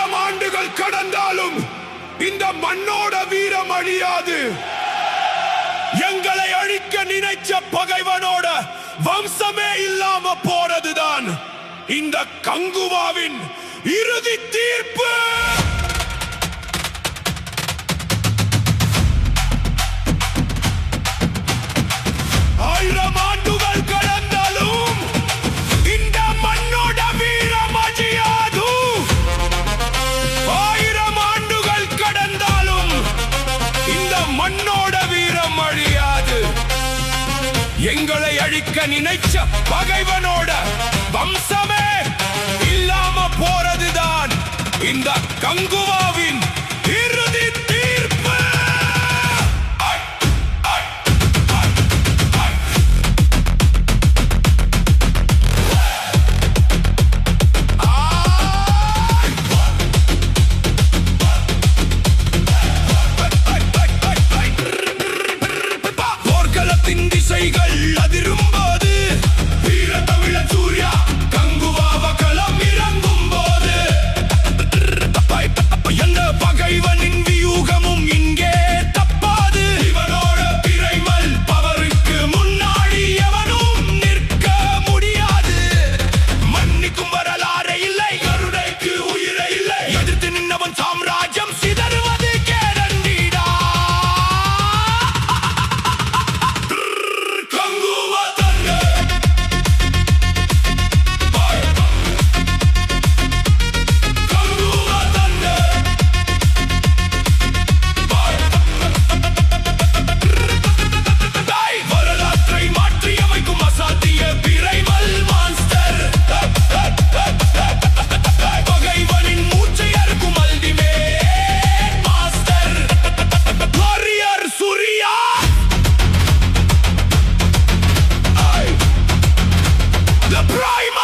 1000 ஆண்டுகள் கடந்தாலும் இந்த மண்ணோட வீரம் அழியாது. எங்களை அழிக்க நினைச்ச பகைவனோட வம்சமே இல்லாம போறதுதான் இந்த கங்குவாவின் இறுதி தீர்ப்பு. ஆயிரம் ஆண்டுகள் கடந்தாலும் இந்த மண்ணோட வீரம் அழியாது. ஆயிரம் ஆண்டுகள் கடந்தாலும் இந்த மண்ணோட வீரம் அழியாது. எங்களை அழிக்க நினைச்ச பகைவனோட வம்சமே இல்லாம போறதுதான் இந்த கங்குவாவின் இறுதி தீர்ப்பு. போர்க்களத்தின் திசைகள் அதிரும் போது வீர தமிழன் சூர்யா கங்குவாவ களம் இறங்கும் போது எந்த பகைவனின் வியூகமும் இங்கே தப்பாது. இவனோட பிறைமல் பவருக்கு முன்னாடி எவனும் நிற்க முடியாது. மன்னிக்கும் வரலாறு இல்லை, கருணைக்கு உயிரை இல்லை. எதிர்த்து நின்றவன் சாம்ராஜ்யம் சிதறுவது கேரண்டிடா. கங்குவா தன்னை கங்குவா தன்னை வரலாற்றை மாற்றி அமைக்கும் அசாத்திய பிறைமல் மான்ஸ்டர். பகைவனின் மூச்சை அறுக்கும் ultimate master warrior Surya. The prime